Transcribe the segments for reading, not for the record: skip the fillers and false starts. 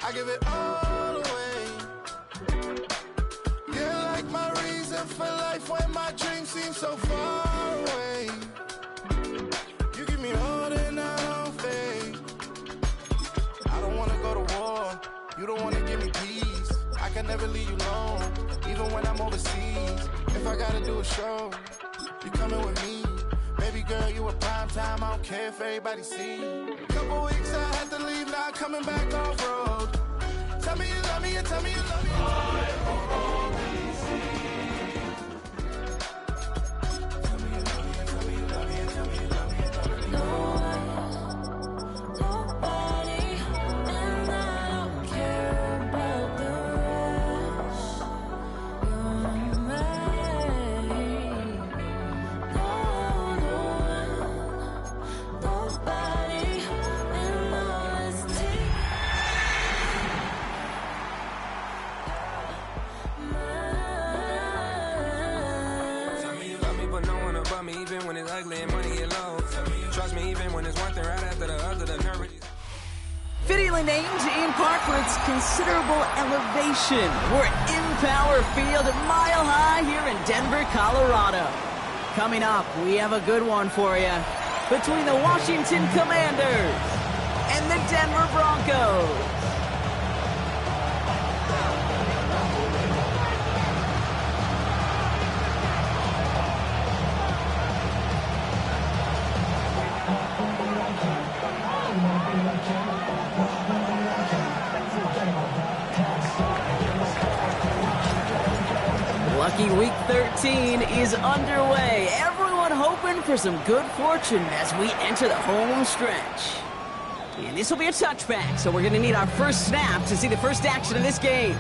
I give it all away. You're like my reason for life when my dreams seem so far away. You give me more than I don't fake. I don't wanna go to war. You don't wanna give me peace. I can never leave you alone, even when I'm overseas. If I gotta do a show, you coming with me. Baby girl, you a prime time. I don't care if everybody see. Couple weeks I had to leave, now coming back off road. Tell me you love me and tell me you love me. I will only see. Tell me you love me and tell me you love me and tell me you love me and tell me you love me. No one, nobody, and I don't care about the rest. You're mine. No one, nobody, and all is me even when it's ugly and money get low. Trust me even when it's one thing right after the other. The nerve. Fittingly named in part for its considerable elevation. We're at Empower Field, Mile High here in Denver, Colorado. Coming up, we have a good one for you between the Washington Commanders and the Denver Broncos. Lucky Week 13 is underway. Everyone hoping for some good fortune as we enter the home stretch. And this will be a touchback, so we're going to need our first snap to see the first action of this game.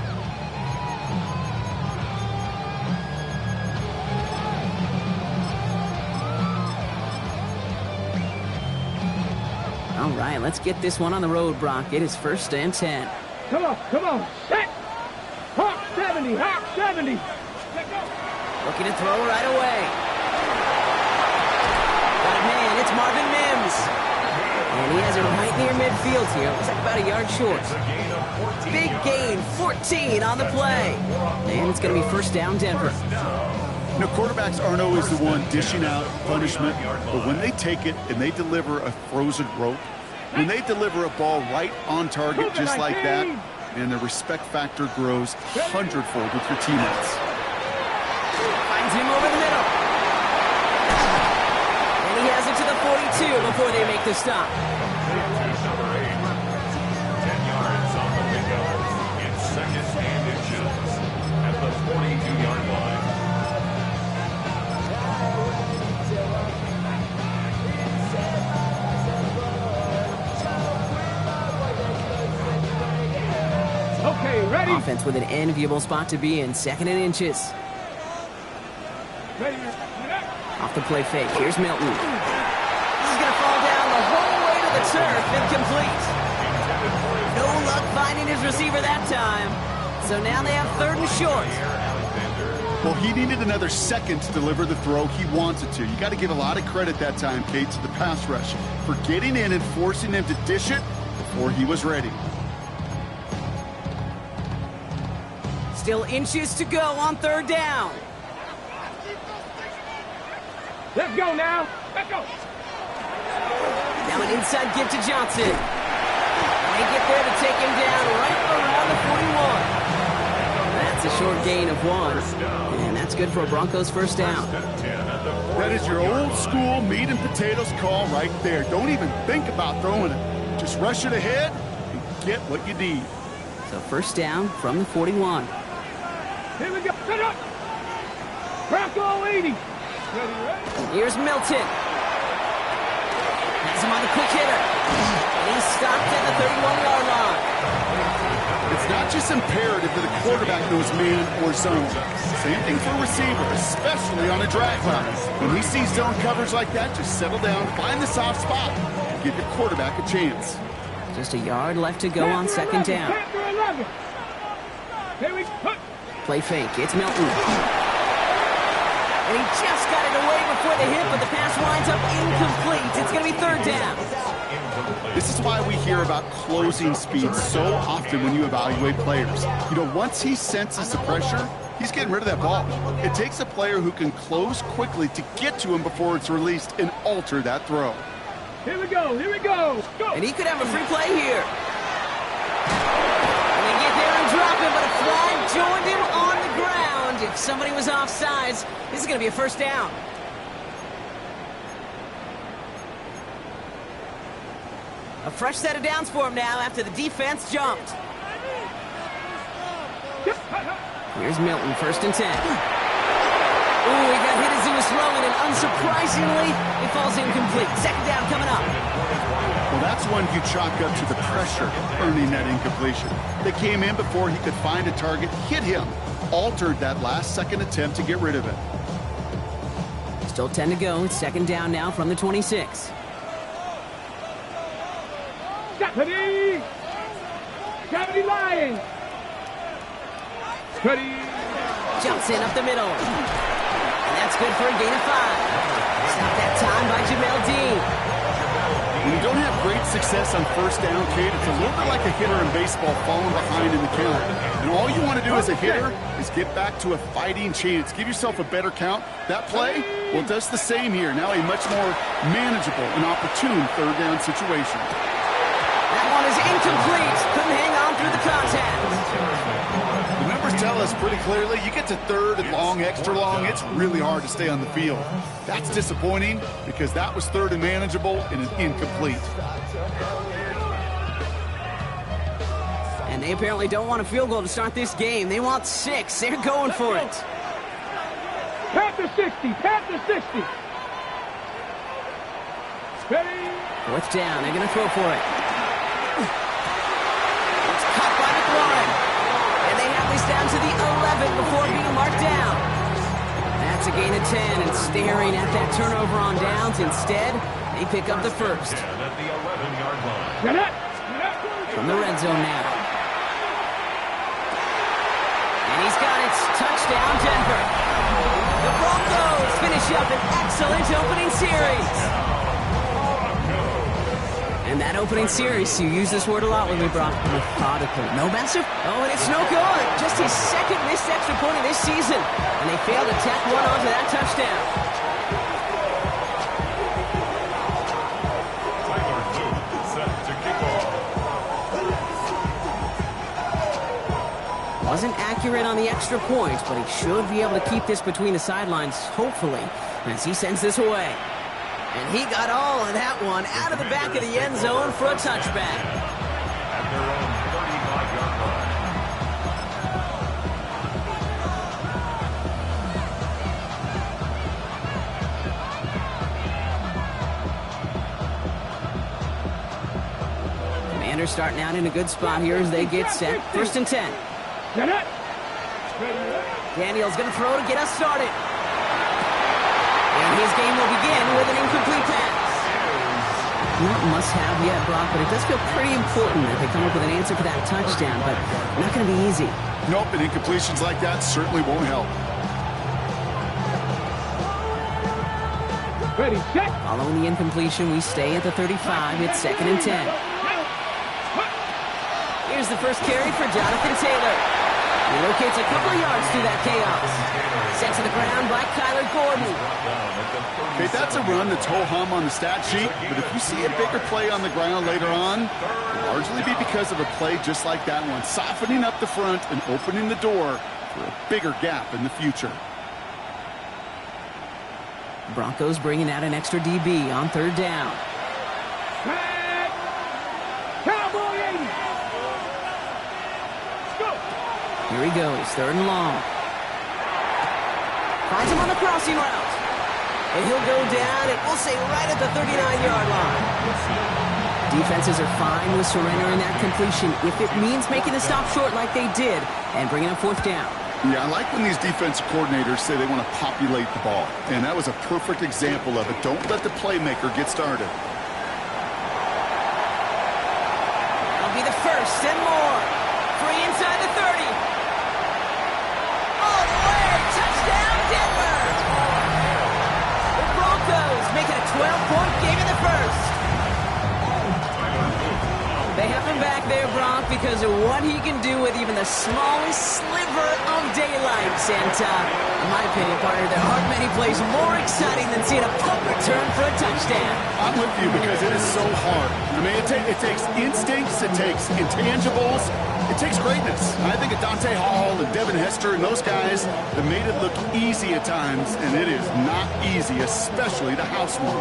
All right, let's get this one on the road, Brock. It is 1st and 10. Come on, set! Hawk 70, Hawk 70! Looking to throw right away. Got a man, it's Marvin Mims. And he has it right near midfield here. Looks like about a yard short. Big gain, 14 on the play. And it's going to be 1st down, Denver. You know, quarterbacks aren't always the one dishing out punishment, but when they take it and they deliver a frozen rope, when they deliver a ball right on target just like that, and the respect factor grows 100-fold with your teammates. Finds him over the middle. And he has it to the 42 before they make the stop. 10 yards on the pickup. It's 2nd and inches at the 42-yard line. Okay, ready? Offense with an enviable spot to be in, 2nd and inches. Ready? Off the play fake, here's Milton. This is going to fall down the whole way to the turf, incomplete. No luck finding his receiver that time. So now they have 3rd and short. Well, he needed another second to deliver the throw he wanted to. You got to give a lot of credit that time, Kate, to the pass rush for getting in and forcing him to dish it before he was ready. Still inches to go on 3rd down. Let's go now. Let's go. Now an inside give to Johnson. They get there to take him down right around the 41. That's a short gain of 1. And that's good for a Broncos 1st down. That is your old school meat and potatoes call right there. Don't even think about throwing it. Just rush it ahead and get what you need. So 1st down from the 41. Here we go. Set up. Bronco 80. Ready? Here's Milton. Has him on the quick hitter. And he's stopped at the 31-yard line. It's not just imperative that a quarterback knows man or zone. Same thing for a receiver, especially on a drag route. When he sees zone coverage like that, just settle down, find the soft spot, and give your quarterback a chance. Just a yard left to go on 2nd down. Here we go. Play fake. It's Milton. And he just got it away before the hit, but the pass winds up incomplete. It's going to be third down. This is why we hear about closing speed so often when you evaluate players. You know, once he senses the pressure, he's getting rid of that ball. It takes a player who can close quickly to get to him before it's released and alter that throw. Here we go, here we go. Go. And he could have a free play here. And they get there and drop him, but a flag joined him on the ground. If somebody was offsides, this is going to be a first down. A fresh set of downs for him now after the defense jumped. Here's Milton, 1st and 10. Ooh, he got hit as he was throwing, and unsurprisingly, it falls incomplete. Second down coming up. Well, that's one you chalk up to the pressure earning that incompletion. They came in before he could find a target, hit him, altered that last-second attempt to get rid of it. Still 10 to go. It's second down now from the 26. Stephanie! Stephanie Lyons! Steady! Jumps in up the middle. And that's good for a gain of 5. Stop that time by Jamel Dean. When you don't have great success on first down, Kate, it's a little bit like a hitter in baseball falling behind in the count. And all you want to do as a hitter is get back to a fighting chance. Give yourself a better count. That play, well, it does the same here. Now a much more manageable and opportune third down situation. That one is incomplete. Couldn't hang on through the contact. The numbers tell us pretty clearly, you get to third and long, extra long, it's really hard to stay on the field. That's disappointing because that was third and manageable and an incomplete. And they apparently don't want a field goal to start this game. They want 6. They're going for it. Panther 60, Panther 60. Steady! 4th down. They're going to throw for it. It's caught by McLaurin. And they have this down to the 11 before being marked down. That's a gain of 10, and staring at that turnover on downs. Instead, they pick up the first. At the 11-yard line. From the red zone now. And he's got it. Touchdown, Denver. The Broncos finish up an excellent opening series. And that opening series, you use this word a lot when we brought methodical. No massive. Oh, and it's no good. Just his second missed extra point of this season. And they failed to tack one onto that touchdown. Tyler Luke set to kick off. Wasn't accurate on the extra point, but he should be able to keep this between the sidelines, hopefully, as he sends this away. And he got all of that one out of the back of the end zone for a touchback. At their own 35-yard line. Commanders starting out in a good spot here as they get set. 1st and 10. Daniel's going to throw to get us started. And his game will begin with an incomplete pass. Not must-have yet, Brock, but it does feel pretty important that they come up with an answer for that touchdown, but not going to be easy. Nope, and incompletions like that certainly won't help. Ready, set. Following the incompletion, we stay at the 35. It's 2nd and 10. Here's the first carry for Jonathan Taylor. He locates a couple of yards through that chaos. Sent to the ground by Kyler Gordon. Okay, that's a run that's ho-hum on the stat sheet, but if you see a bigger play on the ground later on, it'll largely be because of a play just like that one, softening up the front and opening the door for a bigger gap in the future. Broncos bringing out an extra DB on 3rd down. Cowboy 80. Go. Here he goes, 3rd and long. Finds him on the crossing route. And he'll go down, and we'll say right at the 39-yard line. Defenses are fine with surrendering that completion if it means making the stop short like they did and bringing up 4th down. Yeah, I like when these defensive coordinators say they want to populate the ball. And that was a perfect example of it. Don't let the playmaker get started. That'll be the first and more. Free inside the 30. 12-point game in the first. They have him back there, Brock, because of what he can do with even the smallest sliver of daylight. And in my opinion, partner, there aren't many plays more exciting than seeing a punt return for a touchdown. I'm with you because it is so hard. I mean, it takes instincts, it takes intangibles, it takes greatness. I think of Dante Hall and Devin Hester and those guys that made it look easy at times, and it is not easy, especially to house one.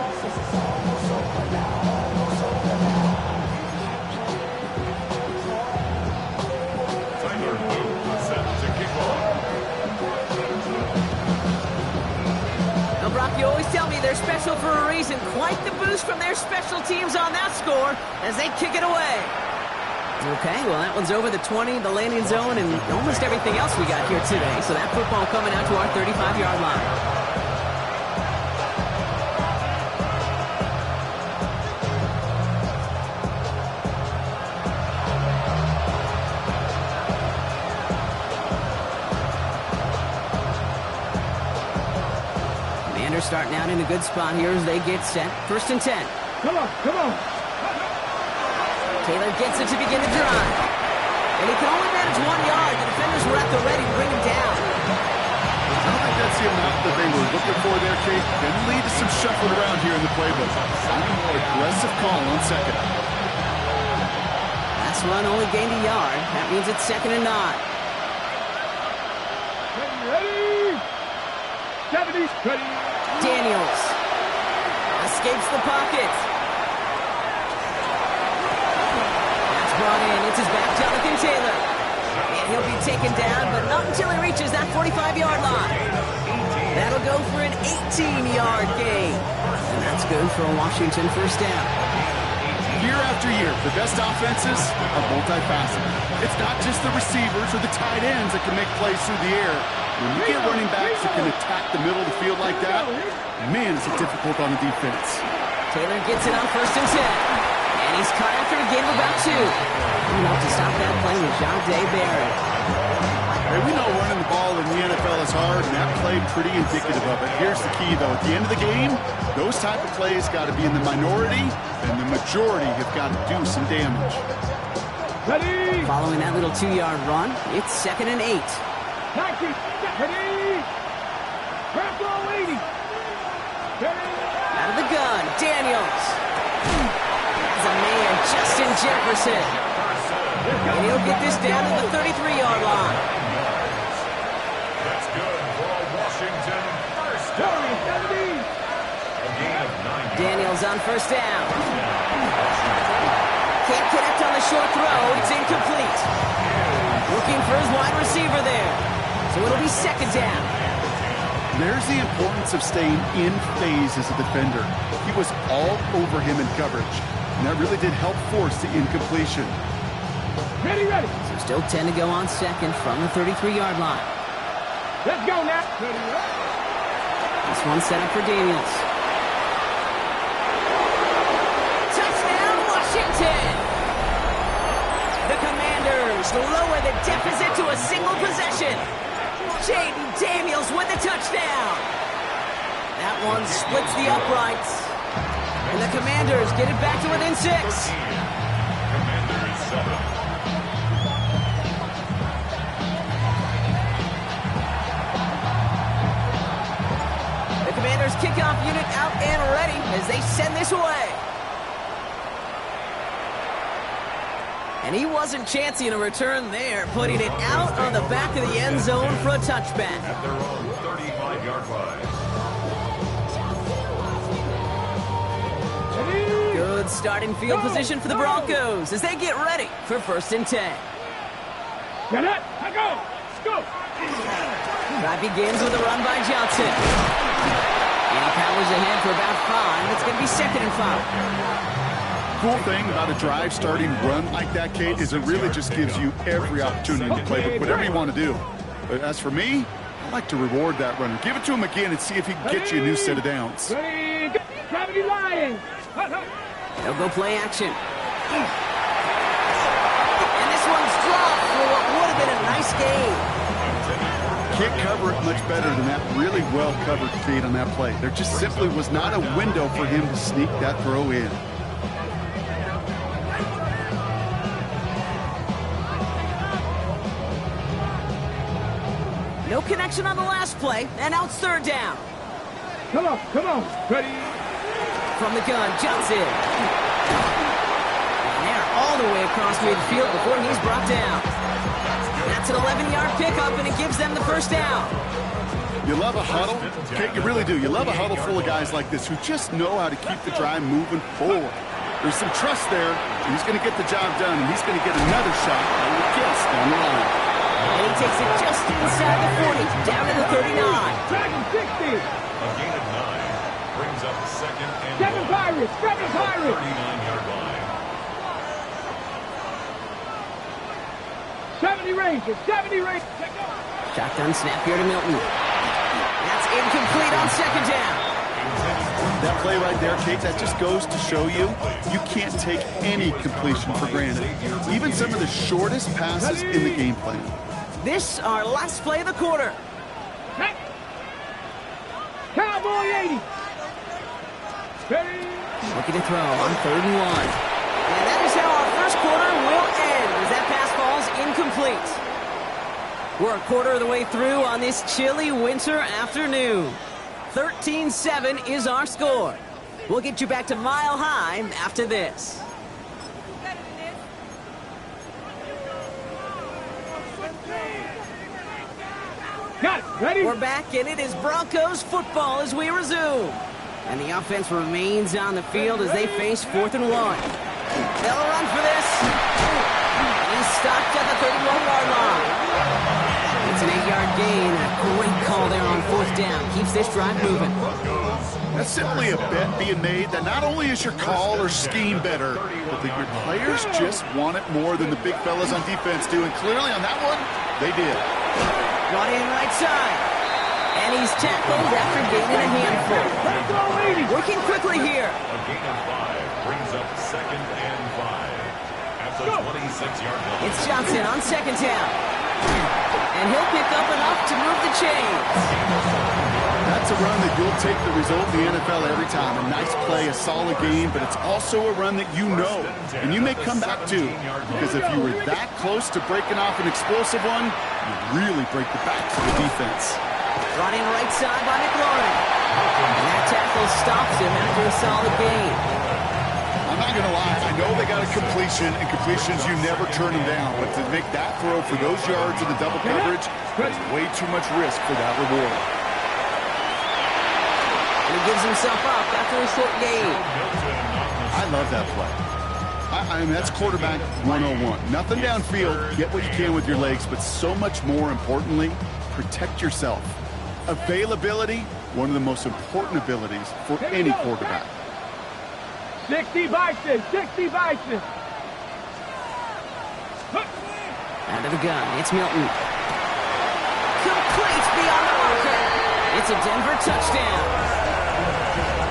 You always tell me they're special for a reason. Quite the boost from their special teams on that score as they kick it away. Okay, well, that one's over the 20, the landing zone, and almost everything else we got here today. So that football coming out to our 35-yard line. Starting out in a good spot here as they get set. 1st and 10. Come on, come on. Taylor gets it to begin the drive. And he can only manage 1 yard. The defenders were at the ready to bring him down. I don't think that's the amount that they were looking for there, Kate. Can lead to some shuffling around here in the playbook. Aggressive call on 2nd. Last run only gained a yard. That means it's 2nd and 9. Ready? 70's ready. Daniels escapes the pocket. That's brought in. It's his back, Jonathan Taylor. And he'll be taken down, but not until he reaches that 45-yard line. That'll go for an 18-yard gain. And that's good for a Washington 1st down. Year after year, the best offenses are multifaceted. It's not just the receivers or the tight ends that can make plays through the air. When you get running backs that can attack the middle of the field like that, man, is it difficult on the defense. Taylor gets it on 1st and 10. And he's caught after a gain of about 2. Enough to stop that play with Jonte Barry. Hey, we know running the ball in the NFL is hard, and that play pretty indicative of it. Here's the key, though. At the end of the game, those type of plays got to be in the minority, and the majority have got to do some damage. Ready? Following that little 2-yard run, it's 2nd and 8. Taxi. Ready? Press all 80. Out of the gun, Daniels. Has a man, Justin Jefferson. And he'll get this down to the 33-yard line. That's good for a Washington 1st down. A gain of 9. Daniels on 1st down. Can't connect on the short throw. It's incomplete. Looking for his wide receiver there. So it'll be 2nd down. There's the importance of staying in phase as a defender. He was all over him in coverage, and that really did help force the incompletion. Ready, ready. So still 10 to go on 2nd from the 33-yard line. Let's go now. Ready, ready. This one set up for Daniels. Touchdown, Washington! The Commanders lower the deficit to a single possession. Jaden Daniels with the touchdown. That one splits the uprights. And the Commanders get it back to within 6. Commanders 7. The Commanders kickoff unit out and ready as they send this away. And he wasn't chancing a return there, putting it out on the back of the end zone for a touchback. At their own 35-yard line. Good starting field position for the Broncos as they get ready for 1st and 10. Get it. Let's go. Let's go. Drive begins with a run by Johnson. And he powers ahead for about 5. It's going to be 2nd and 5. Cool thing about a drive starting run like that, Kate, is it really just gives you every opportunity to play whatever you want to do. But as for me, I like to reward that runner. Give it to him again and see if he can get you a new set of downs. Ready? Gravity Lions. They'll go play action. And this one's dropped for what would have been a nice game. can't cover it much better than that really well-covered feed on that play. There just simply was not a window for him to sneak that throw in. No connection on the last play, and now it's third down. Come on, ready? From the gun, Johnson. And they're all the way across midfield before he's brought down. That's an 11-yard pickup, and it gives them the first down. You love a huddle? Okay, you really do. You love a huddle full of guys like this who just know how to keep the drive moving forward. There's some trust there, and he's going to get the job done, and he's going to get another shot, I would guess, down the line. And he takes it just inside the 40, down to the 39. Dragon 60. A gain of 9 brings up second and Seven Pirates, 39-yard line. 70 Rangers, 70 Rangers. Shotgun snap here to Milton. That's incomplete on second down. That play right there, Kate, that just goes to show you can't take any completion for granted. Even some of the shortest passes in the game plan. This our last play of the quarter. Cowboy 80. Ready? Looking to throw on 3rd and 1. And that is how our first quarter will end as that pass falls incomplete. We're a quarter of the way through on this chilly winter afternoon. 13-7 is our score. We'll get you back to Mile High after this. Got it. Ready? We're back, and it is Broncos football as we resume. And the offense remains on the field as they face 4th and 1. They'll run for this. He's stopped at the 31-yard line. It's an 8-yard gain. A great call there on 4th down. Keeps this drive moving. That's simply a bet being made that not only is your call or scheme better, but that your players just want it more than the big fellas on defense do. And clearly on that one, they did. Brought in right side. And he's tackled after gaining a handful. Working quickly here. A gain of 5 brings up second and 5 at the 26-yard line. It's Johnson on second down. And he'll pick up enough to move the chains. That's a run that you'll take the result in the NFL every time. A nice play, a solid game, but it's also a run that you know, and you may come back to, because if you were that close to breaking off an explosive one, you really break the backs of the defense. Brought in right side by McLaurin. And that tackle stops him after a solid gain. I'm not going to lie, I know they got a completion, and completions, you never turn them down, but to make that throw for those yards in the double coverage, that's way too much risk for that reward. And he gives himself up after a short gain. I love that play. I mean, that's quarterback 101. Nothing downfield, get what you can with your legs, but so much more importantly, protect yourself. Availability, one of the most important abilities for any quarterback. 60 Bison, 60 Bison. Out of the gun, it's Milton. Complete beyond the marker. It's a Denver touchdown.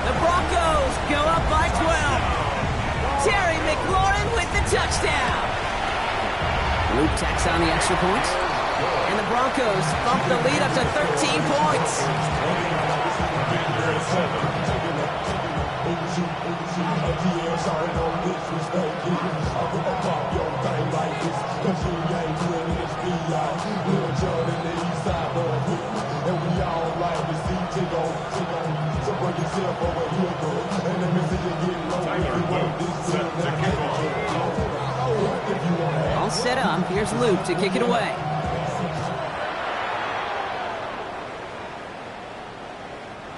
The Broncos go up by 12. Terry McLaurin with the touchdown. Luke tacks on the extra point. And the Broncos bump the lead up to 13 points. All set up. Here's Luke to kick it away.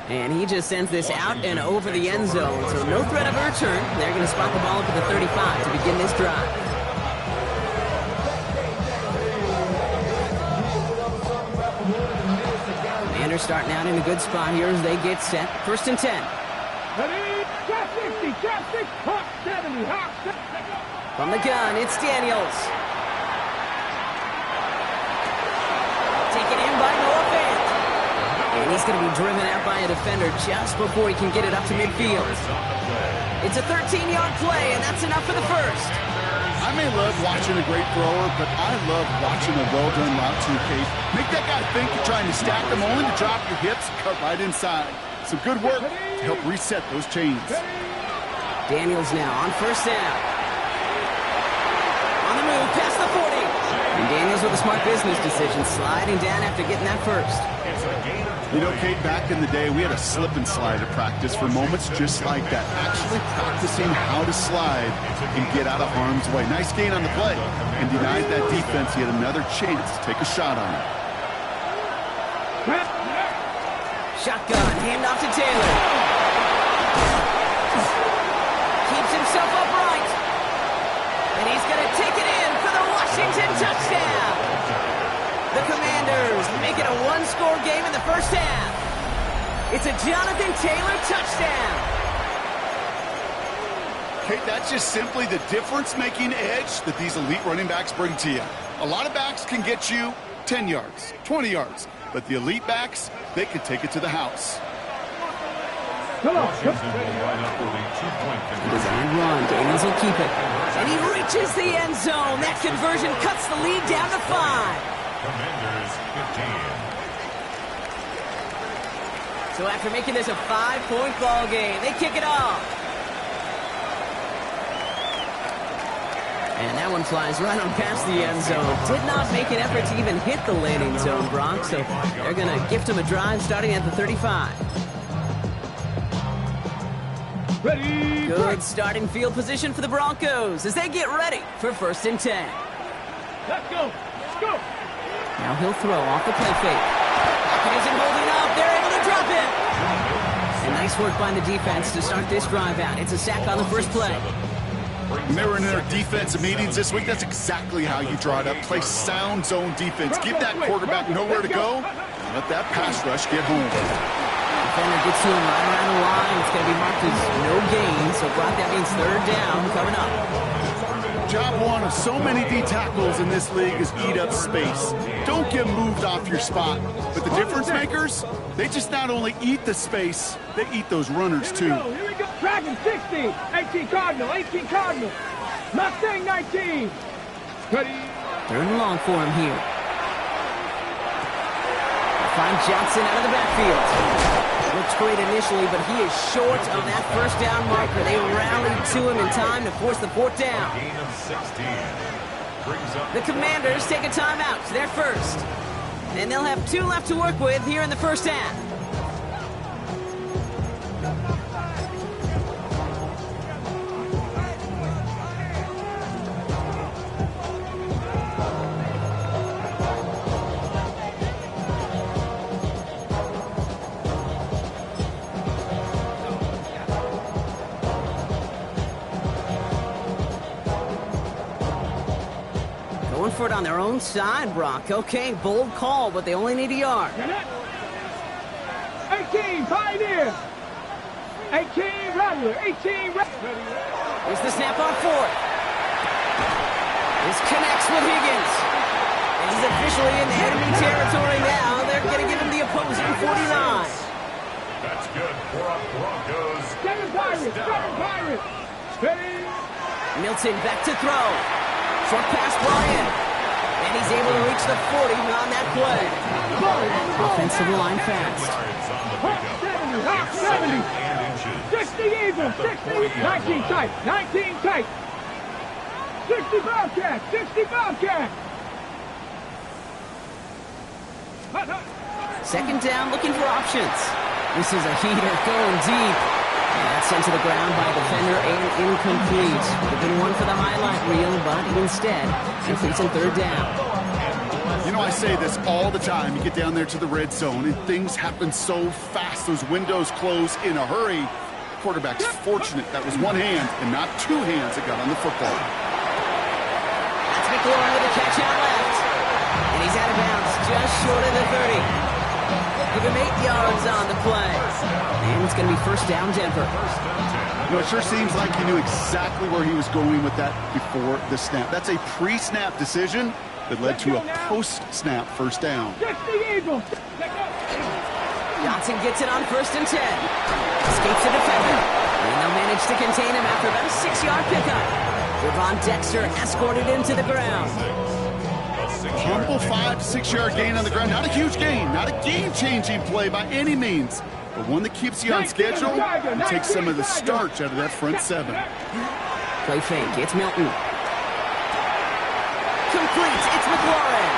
And he just sends this out and over the end zone. So no threat of a return. They're going to spot the ball up at the 35 to begin this drive. Commanders starting out in a good spot here as they get set. 1st and 10. Ready? Trap 60, trap 6, Hawk 70, Hawk 70. From the gun, it's Daniels. Taken in by Noah Fant. And he's going to be driven out by a defender just before he can get it up to midfield. It's a 13-yard play, and that's enough for the first. I may love watching a great thrower, but I love watching a well-done route to Kate. Make that guy think you're trying to stack them, only to drop your hips and cut right inside. Some good work to help reset those chains. Daniels now on first down. On the move, past the 40. And Daniels with a smart business decision, sliding down after getting that first. You know, Kate, back in the day, we had a slip and slide at practice for moments just like that. Actually practicing how to slide and get out of harm's way. Nice gain on the play. And denied that defense yet another chance to take a shot on it. Shotgun, handoff to Taylor. Keeps himself upright. And he's going to take it in for the Washington touchdown. The Commanders make it a one-score game in the first half. It's a Jonathan Taylor touchdown. Kate, that's just simply the difference-making edge that these elite running backs bring to you. A lot of backs can get you 10 yards, 20 yards. But the elite backs, they can take it to the house. Design run. Daniels will keep it. And he reaches the end zone. That conversion cuts the lead down to 5. Commanders 15. So after making this a 5-point ball game, they kick it off. And that one flies right on past the end zone. Did not make an effort to even hit the landing zone, Bronx. So they're going to gift him a drive starting at the 35. Ready. Good starting field position for the Broncos as they get ready for 1st and 10. Let's go. Let's go. Now he'll throw off the play fake. Pocket isn't holding up. They're able to drop it. And nice work by the defense to start this drive out. It's a sack on the first play. When they were in their defensive meetings this week, that's exactly how you draw it up. Play sound zone defense. Give that quarterback nowhere to go. And let that pass rush get home. Defender gets to him right around the line. It's going to be marked as no gain. So, Brock, that means 3rd down coming up. Job one of so many D tackles in this league is eat up space. Don't get moved off your spot. But the difference makers, they just not only eat the space, they eat those runners too. Here we go. Dragon 60. 18 Cardinal. 18 Cardinal. Mustang 19. Ready. 3rd and long for him here. Find Johnson out of the backfield. Looks great initially, but he is short of that 1st down marker. They rallied to him in time to force the 4th down. Gain of 16. Brings up The Commanders take a timeout. They're first. And they'll have 2 left to work with here in the 1st half. Going for it on their own side, Brock. Okay, bold call, but they only need a yard. 18 Pioneer. 18 Rattler. 18 Rattler. Here's the snap on 4th. This connects with Higgins. And he's officially in enemy territory now. They're going to give him the opposing 49. That's good for our Broncos. 7 Pirates. 7 Pirates. Ready. Milton back to throw. Short pass, Bryant. And he's able to reach the 40 on that play. Offensive line fast. Hawk 70. Hawk 70. 60 Eagles. 60. 19 tight. 19 tight. 60 Bobcat. 60 Bobcat. 2nd down, looking for options. This is a heater going deep. And that's sent to the ground by a defender and incomplete. Would have been one for the highlight reel, but instead, completes in 3rd down. You know, I say this all the time. You get down there to the red zone, and things happen so fast. Those windows close in a hurry. Quarterback's fortunate that was one hand and not 2 hands that got on the football. That's McLaurin with a catch out left. And he's out of bounds, just short of the 30. Give him 8 yards on the play. And it's going to be 1st down, Denver. You know, it sure seems like he knew exactly where he was going with that before the snap. That's a pre-snap decision that led to a post-snap 1st down. 60 Eagles. Johnson gets it on 1st and 10. Escapes the defender. And they'll manage to contain him after about a 6-yard pickup. Devon Dexter escorted him to the ground. A Humble 5 to 6 yard gain on the ground. Not a huge gain, not a game-changing play by any means, but one that keeps you on schedule and takes some of the starch out of that front seven. Play fake. It's Milton. Complete. It's McLaurin.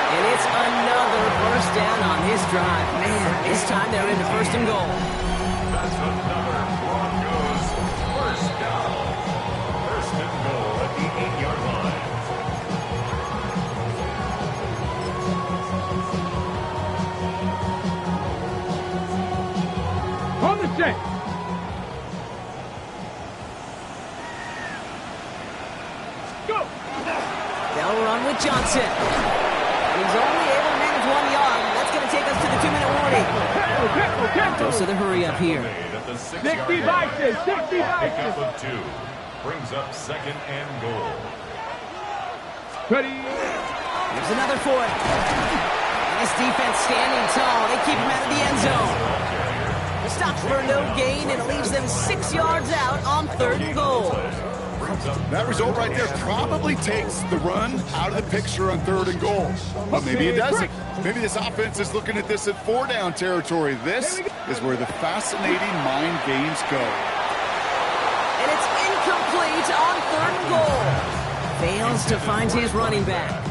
And it's another first down on his drive. Man, this time they're into first and goal. That's another Broncos first down. First and goal at the 8-yard line. On the set. Go. They'll run with Johnson. He's only able to manage 1 yard. That's going to take us to the 2-minute warning. Goes to the hurry up here. 60 boxes, 60 boxes. Pickup of 2 brings up second and goal. Ready. There's another for it. This defense standing tall. They keep him out of the end zone. Stops for no gain, and it leaves them 6 yards out on 3rd and goal. That result right there probably takes the run out of the picture on 3rd and goal. But maybe it doesn't. Maybe this offense is looking at this at 4-down territory. This is where the fascinating mind games go. And it's incomplete on 3rd and goal. Fails to find his running back.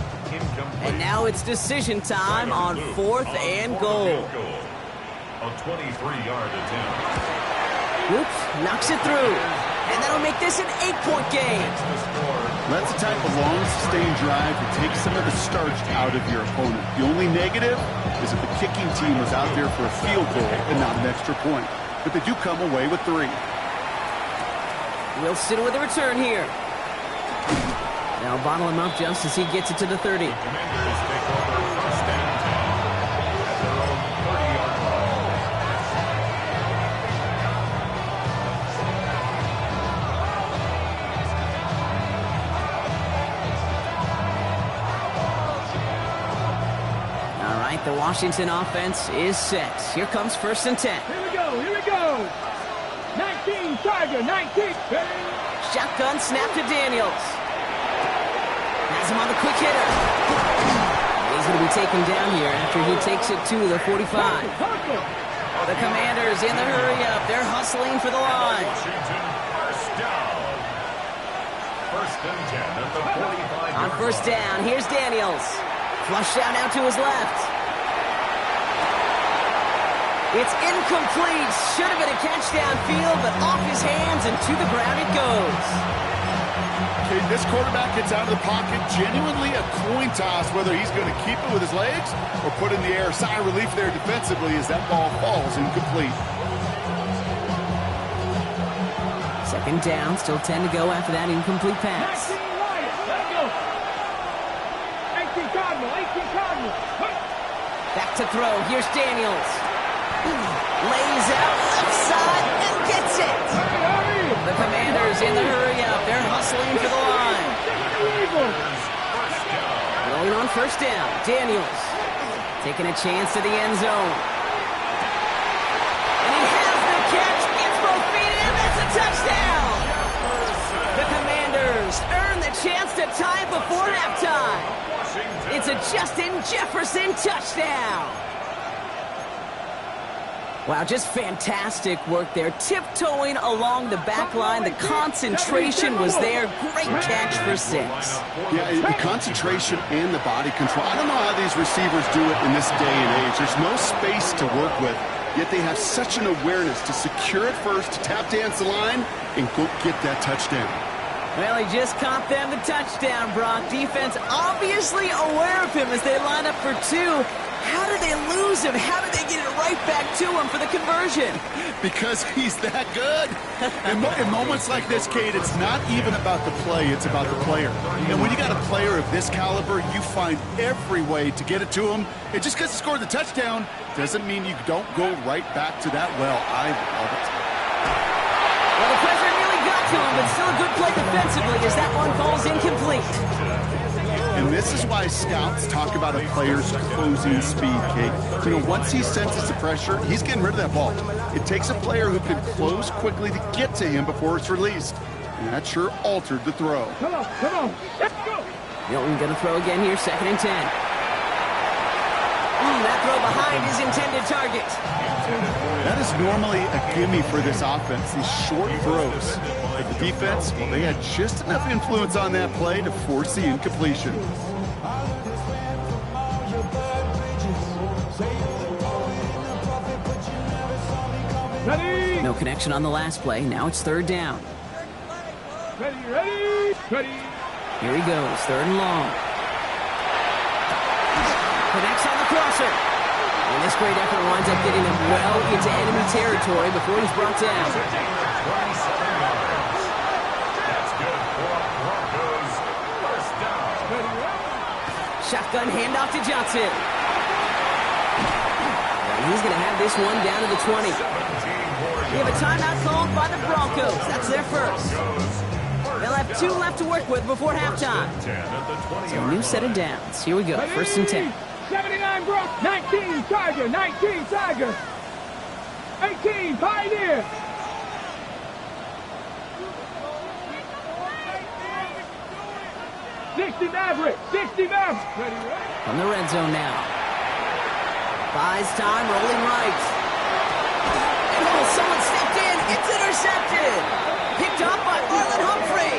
And now it's decision time on 4th and goal. A 23-yard attempt. Oops, knocks it through. And that'll make this an 8-point game. That's the type of long, sustained drive that takes some of the starch out of your opponent. The only negative is that the kicking team was out there for a field goal and not an extra point. But they do come away with 3. Wilson with the return here. They'll bottle him up just as he gets it to the 30. Commanders take over first and 10 at their own 30-yard line. All right, the Washington offense is set. Here comes 1st and 10. Here we go, here we go. 19, Tiger, 19. Shotgun snap to Daniels. Has him on the quick hitter. He's going to be taken down here after he takes it to the 45. The Commanders in the hurry up. They're hustling for the line. Washington first down. First and 10 at the 45. On first down, here's Daniels. Flush down out to his left. It's incomplete. Should have been a catch downfield, but off his hands and to the ground it goes. Okay, this quarterback gets out of the pocket, genuinely a coin toss whether he's going to keep it with his legs or put in the air. Sigh of relief there defensively as that ball falls incomplete. 2nd down, still 10 to go after that incomplete pass. 19 Lions, let go. 18 Cardinal, 18 Cardinal. Back to throw, here's Daniels. Lays out left side and gets it. The Commanders in the hurry up. They're hustling for the line. Rolling on first down. Daniels taking a chance to the end zone. And he has the catch. Gets both feet in. That's a touchdown. The Commanders earn the chance to tie it before halftime. It's a Justin Jefferson touchdown. Wow, just fantastic work there. Tiptoeing along the back line. The concentration was there. Great catch for 6. Yeah, the concentration and the body control. I don't know how these receivers do it in this day and age. There's no space to work with, yet they have such an awareness to secure it first, to tap dance the line, and go get that touchdown. Well, he just caught them the touchdown, Brock. Defense obviously aware of him as they line up for 2. How did they lose him? How did they get it right back to him for the conversion? Because he's that good. In moments like this, Kate, it's not even about the play, it's about the player. And when you got a player of this caliber, you find every way to get it to him. And just because he scored the touchdown doesn't mean you don't go right back to that well. I love it. Well, the pressure really got to him, but still a good play defensively as that one falls incomplete. And this is why scouts talk about a player's closing speed, Kate. You know, once he senses the pressure, he's getting rid of that ball. It takes a player who can close quickly to get to him before it's released. And that sure altered the throw. Come on, let's go. Milton going to throw again here, 2nd and 10. That throw behind his intended target. That is normally a gimme for this offense, these short throws. But the defense, well, they had just enough influence on that play to force the incompletion. Ready? No connection on the last play. Now it's 3rd down. Ready, ready, ready. Here he goes, 3rd and long. Connects on the crosser. And this great effort winds up getting him well into enemy territory before he's brought down. 27 yards. That's good for Broncos. First down. Shotgun handoff to Johnson. And he's going to have this one down to the 20. We have a timeout called by the Broncos. That's their first. They'll have 2 left to work with before halftime. So a new set of downs. Here we go, 1st and 10. 79 Broncos, 19 Tiger, 19 Tiger, 18 Pioneer. '60 Maverick, 60 Maverick. Ready, ready. From the red zone now. Buys time, rolling right. And someone stepped in. It's intercepted. Picked up by Marlon Humphrey.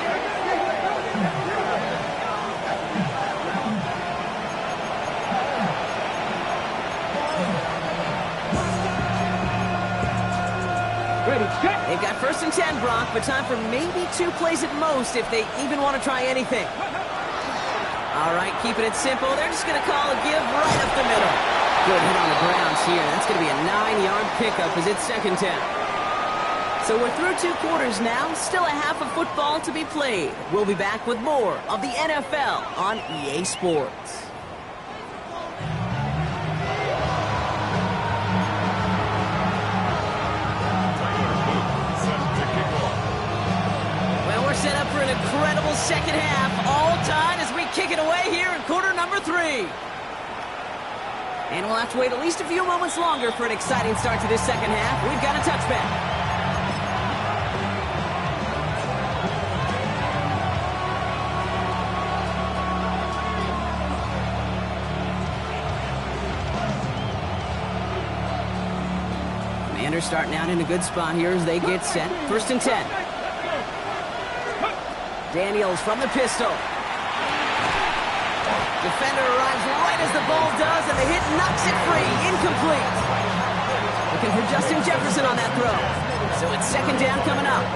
Ready, set. They've got 1st and 10, Brock, but time for maybe 2 plays at most if they even want to try anything. All right, keeping it simple. They're just going to call a give right up the middle. Good hit on the grounds here. That's going to be a 9-yard pickup as it's 2nd down. So we're through 2 quarters now. Still a half of football to be played. We'll be back with more of the NFL on EA Sports. Well, we're set up for an incredible second half. All tied as we kick it away here in quarter number 3. And we'll have to wait at least a few moments longer for an exciting start to this second half. We've got a touchback. Commanders starting out in a good spot here as they get set. 1st and 10. Daniels from the pistol. Defender arrives right as the ball does, and the hit knocks it free. Incomplete. Looking for Justin Jefferson on that throw. So it's 2nd down coming up.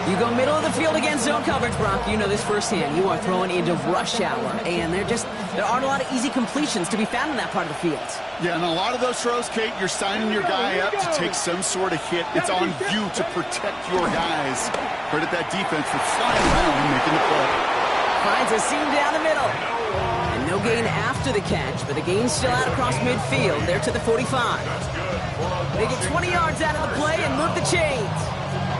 You go middle of the field against zone coverage, Brock. You know this firsthand. You are throwing into rush hour, and there aren't a lot of easy completions to be found in that part of the field. Yeah, and a lot of those throws, Kate, you're signing your guy up to take some sort of hit. It's on you to protect your guys. Credit that defense for flying around and making the play. Finds a seam down the middle. And no gain after the catch, but the gain's still out across midfield. They're to the 45. They get 20 yards out of the play and move the chains.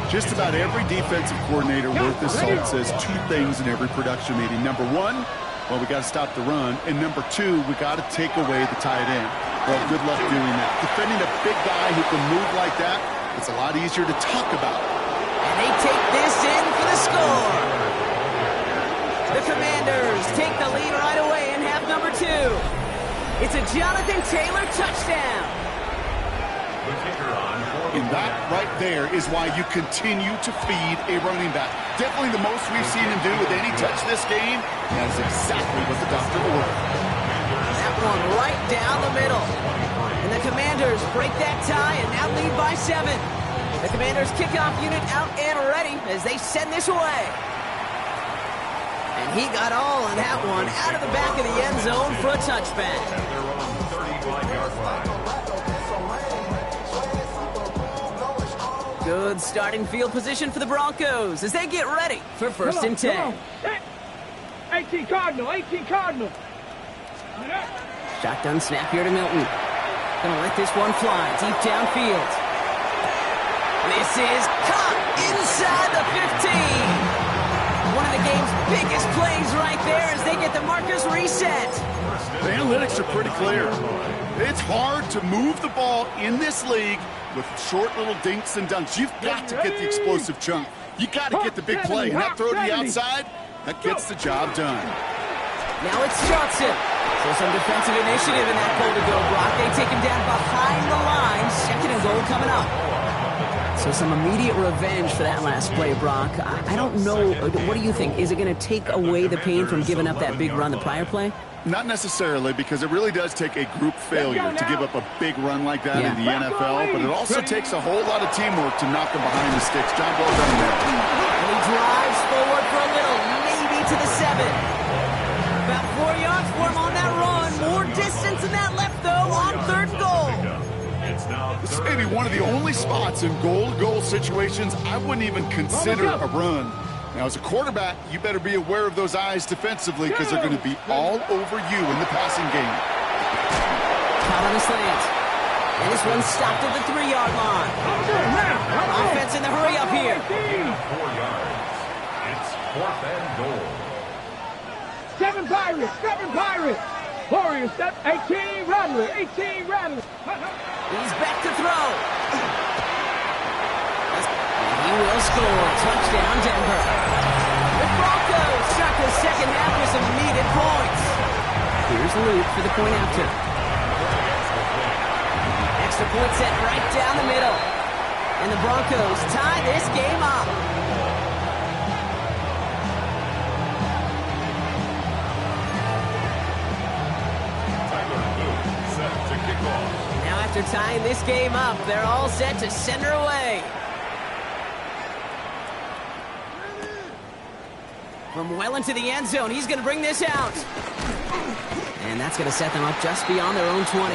Just about every defensive coordinator worth his salt says 2 things in every production meeting. Number 1, well, we got to stop the run. And number 2, we got to take away the tight end. Well, good luck doing that. Defending a big guy who can move like that, it's a lot easier to talk about. And they take this in for the score. The Commanders take the lead right away in half number 2. It's a Jonathan Taylor touchdown. And that right there is why you continue to feed a running back. Definitely the most we've seen him do with any touch this game. That is exactly what the doctor ordered. That one right down the middle. And the Commanders break that tie and now lead by 7. The Commanders kickoff unit out and ready as they send this away. And he got all on that one out of the back of the end zone for a touchback. Good starting field position for the Broncos as they get ready for 1st and 10. 18 Cardinal, 18 Cardinal. Shotgun snap here to Milton. Gonna let this one fly deep downfield. This is caught inside the 15. One of the game's biggest plays right there as they get the markers reset. The analytics are pretty clear. It's hard to move the ball in this league with short little dinks and dunks. You've got to get the explosive chunk. You got to get the big play. And that throw to the outside, that gets the job done. Now it's Johnson. So some defensive initiative in that goal to go, Brock. They take him down behind the line. Second and goal coming up. So some immediate revenge for that last play, Brock. I don't know. What do you think? Is it going to take away the pain from giving up that big run the prior play? Not necessarily, because it really does take a group failure to give up a big run like that in the NFL, but it also takes a whole lot of teamwork to knock them behind the sticks. John, well done there. And he drives forward for a little, maybe to the 7. About 4 yards for him on that run. More distance than that left, though, on third goal. This may be one of the only spots in goal-to-goal situations I wouldn't even consider a run. Now, as a quarterback, you better be aware of those eyes defensively because they're going to be all over you in the passing game. Caught on the slant. And this one stopped at the 3-yard line. Offense in the hurry up here. 4 yards. It's 4th and goal. 7 Pirates, 7 Pirates. Warriors step, 18 Rattler, 18 Rattler. He's back to throw. And he will score. Touchdown, Denver. The Broncos start the second half with some needed points. Here's Luke for the point after. Extra point set right down the middle. And the Broncos tie this game up. Now after tying this game up, they're all set to send her away. From well into the end zone, he's going to bring this out. And that's going to set them up just beyond their own 20.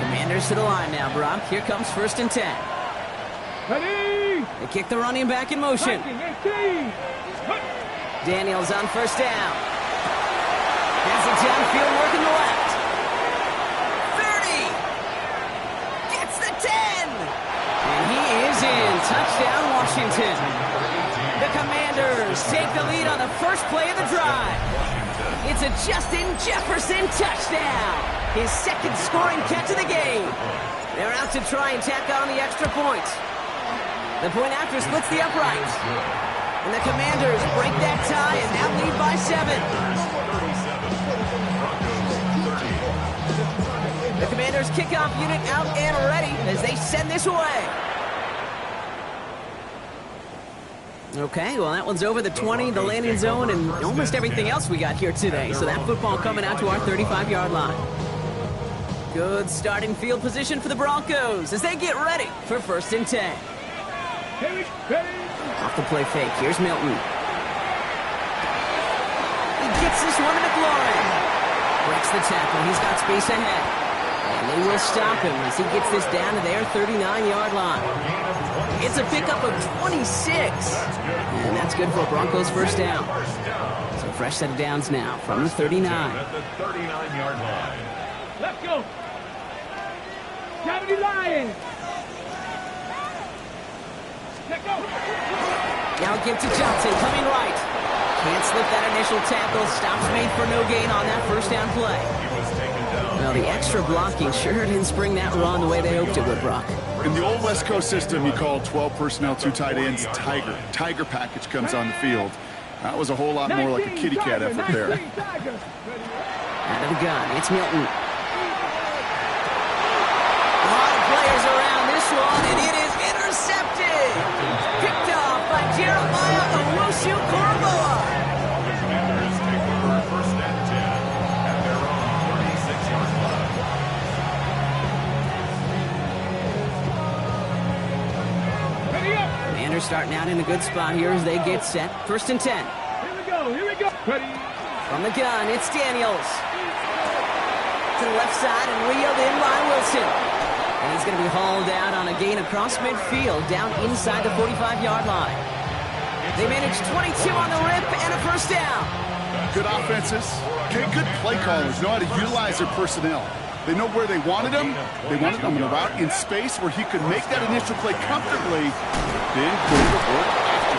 Commanders to the line now, Brock. Here comes 1st and 10. Ready? They kick the running back in motion. 18. Daniels on 1st down. Has it downfield working the left. 30. Gets the 10. And he is in. Touchdown, Washington. The Commanders take the lead on the first play of the drive. It's a Justin Jefferson touchdown. His second scoring catch of the game. They're out to try and tack on the extra point. The point after splits the uprights. And the Commanders break that tie and now lead by 7. The Commanders kickoff unit out and ready as they send this away. Okay, well that one's over the 20, the landing zone, and almost everything else we got here today. So that football coming out to our 35-yard line. Good starting field position for the Broncos as they get ready for 1st and 10. Off the play fake, here's Milton. He gets this one to McLaurin. Breaks the tackle, he's got space ahead. And they will stop him as he gets this down to their 39-yard line. It's a pickup of 26. And that's good for a Broncos 1st down. So fresh set of downs now from the 39. At the 39-yard line. Let's go. 70 Lions. Let's go. Now give to Johnson, coming right. Can't slip that initial tackle. Stops made for no gain on that 1st down play. Well, the extra blocking sure didn't spring that run the way they hoped it would, Brock. In the old West Coast system, you call 12 personnel, 2 tight ends, Tiger. Tiger package comes on the field. That was a whole lot more like a kitty cat effort there. Out of the gun, it's Milton. A lot of players around this one, and it is intercepted. Picked off by Jeremiah Owusu-Koramoah. The Commanders take over 1st and 10 at their own 36-yard line. Ready up. Commanders starting out in a good spot here as they get set. 1st and 10. Here we go. Here we go. Ready. From the gun, it's Daniels. To the left side and reeled in by Wilson. And he's going to be hauled out on a gain across midfield down inside the 45-yard line. They managed 22 on the rip and a 1st down. Good offenses. Okay, good play callers know how to utilize their personnel. They know where they wanted him. They wanted him in a route in space where he could make that initial play comfortably, then go to work after.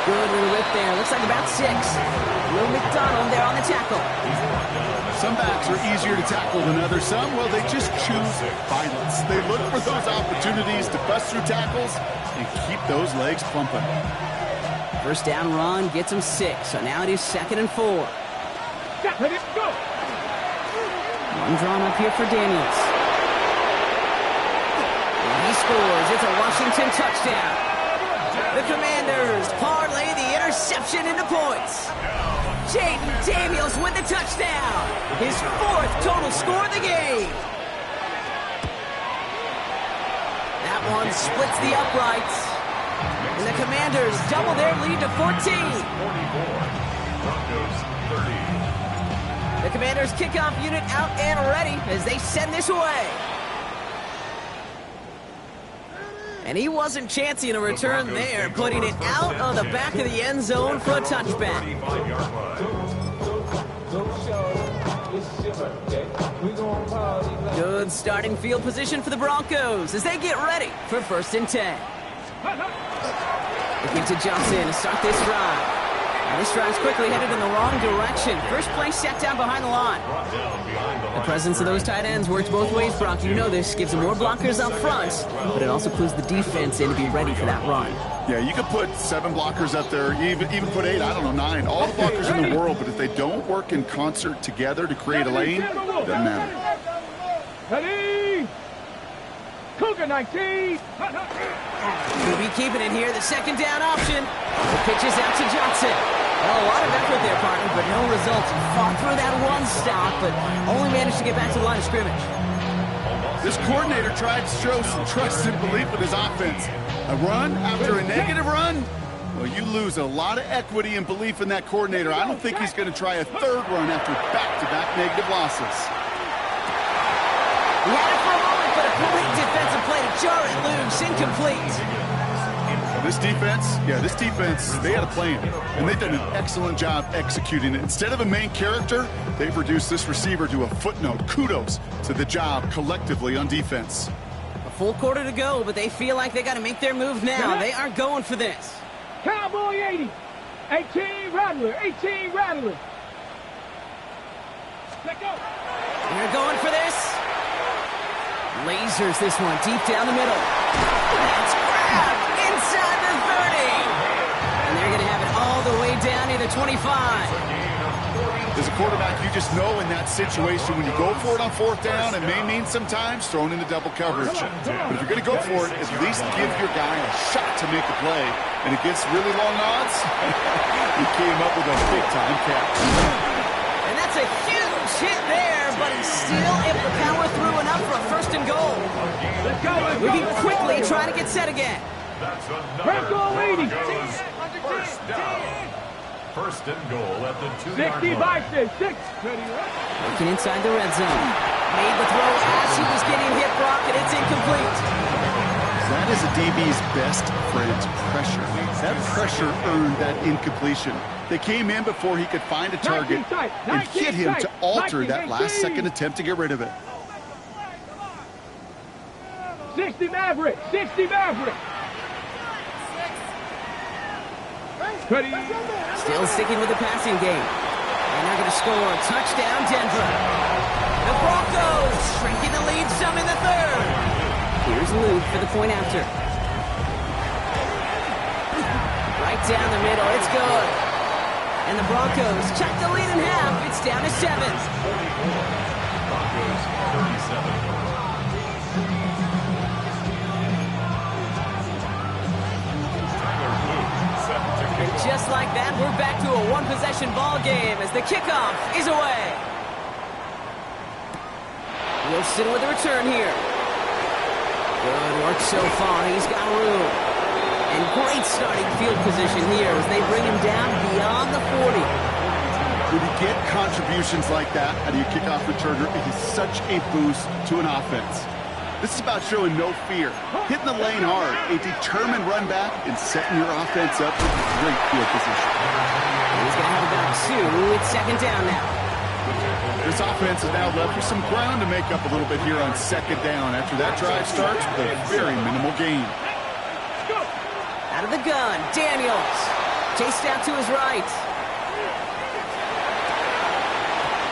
Good little rip there. Looks like about 6. Will McDonald there on the tackle. Some backs are easier to tackle than others. Some, well, they just choose violence. They look for those opportunities to bust through tackles and keep those legs pumping. First down run gets him 6. So now it is 2nd and 4. Let it go. One drawn up here for Daniels. And he scores. It's a Washington touchdown. The Commanders parlay the interception into points. Jaden Daniels with the touchdown. His 4th total score of the game. That one splits the uprights. And the Commanders double their lead to 14. 44. Broncos 30. The Commanders kickoff unit out and ready as they send this away. And he wasn't chancing a return there, putting it out of the back of the end zone for a touchback. 35-yard line. Good starting field position for the Broncos as they get ready for 1st and 10. They give to Johnson to start this drive. Now this drive's quickly headed in the wrong direction. First play set down behind the line. The presence of those tight ends works both ways, Brock. You know this. Gives them more blockers up front, but it also clues the defense in to be ready for that run. Yeah, you could put 7 blockers up there, even put 8, I don't know, 9. All the blockers in the world, but if they don't work in concert together to create a lane, it doesn't matter. Ready? Cougar 19. He'll be keeping it here, the 2nd down option. The pitch is out to Johnson. Well, a lot of effort there, partner, but no results. He fought through that one stop, but only managed to get back to the line of scrimmage. This coordinator tried to show some trust and belief with his offense. A run after a negative run? Well, you lose a lot of equity and belief in that coordinator. I don't think he's going to try a 3rd run after back-to-back negative losses. He had it for a moment, but a great defensive play to jar it loose, incomplete. This defense, they had a plan, and they've done an excellent job executing it. Instead of a main character, they've reduced this receiver to a footnote. Kudos to the job collectively on defense. A full quarter to go, but they feel like they got to make their move now. They are going for this. Cowboy 80. 18 Rattler. 18 Rattler. Let go. They're going for this. Lasers this one deep down the middle. That's grabbed inside the 30. And they're going to have it all the way down near the 25. As a quarterback, you just know in that situation when you go for it on 4th down, it may mean sometimes thrown into double coverage. But if you're going to go for it, at least give your guy a shot to make a play. And against really long odds, he came up with a big-time catch. And that's a huge hit there, but he's still able to power through enough for a 1st and goal. Moving quickly, trying to get set again. Bronco 80. First down. 1st and goal at the 2-yard 65 line. to 6. Working inside the red zone. Made the throw as he was getting hit, Brock, and it's incomplete. That is a DB's best friend, pressure. That pressure earned that incompletion. They came in before he could find a target and hit him to alter that last-second attempt to get rid of it. 60 Maverick. 60 Maverick. Still sticking with the passing game. And they're going to score. Touchdown, Denver. The Broncos shrinking the lead some in the 3rd. Here's Luke for the point after. Right down the middle. It's good. And the Broncos cut the lead in half. It's down to 7. Broncos 37. And just like that, we're back to a one-possession ball game as the kickoff is away. Wilson with a return here. Good work so far. He's got room. And great starting field position here as they bring him down beyond the 40. When you get contributions like that out of your kickoff returner, it is such a boost to an offense. This is about showing no fear, hitting the lane hard, a determined run back, and setting your offense up with great field position. He's going to have about 2. It's 2nd down now. This offense is now left with some ground to make up a little bit here on 2nd down after that drive starts with a very minimal gain. Out of the gun, Daniels. Chased out to his right.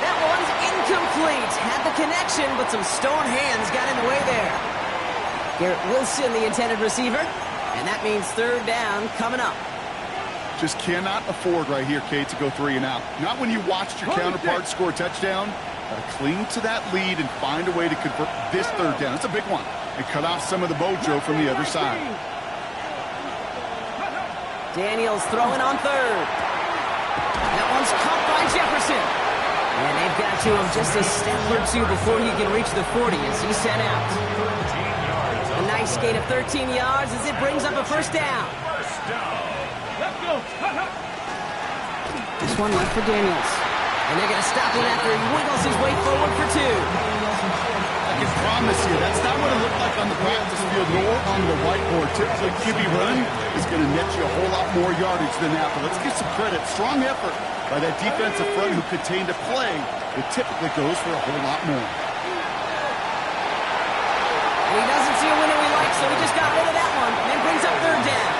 That one's incomplete. Had the connection, but some stone hands got in the way there. Garrett Wilson, the intended receiver. And that means third down coming up. Just cannot afford right here, Kate, to go 3 and out. Not when you watched your counterpart score a touchdown. Got to cling to that lead and find a way to convert this third down. It's a big one. And cut off some of the mojo from the other side. Daniels throwing on third. That one's caught by Jefferson. And they've got to him just a step or two before he can reach the 40 as he's sent out. A nice gain of 13 yards as it brings up a first down. Let's go. This one left for Daniels. And they're going to stop him after he wiggles his way forward for 2. I can promise you, that's not what it looked like on the practice field nor on the whiteboard. Typically, QB run is going to net you a whole lot more yardage than that. But let's give some credit. Strong effort by that defensive front who contained a play that typically goes for a whole lot more. And he doesn't see a window he likes, so he just got rid of that one. And then brings up third down.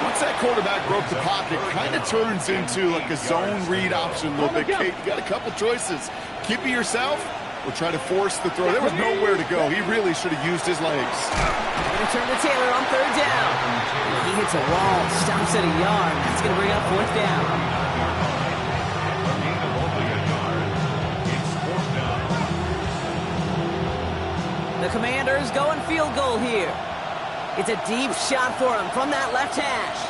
Once that quarterback broke the pocket, kind of turns into like a zone read option a little bit. Kate, you got a couple choices. Keep it yourself or try to force the throw. There was nowhere to go. He really should have used his legs. Going to turn to Taylor on third down. And he hits a wall, stops at a yard. That's going to bring up fourth down. The Commanders going field goal here. It's a deep shot for him from that left hash.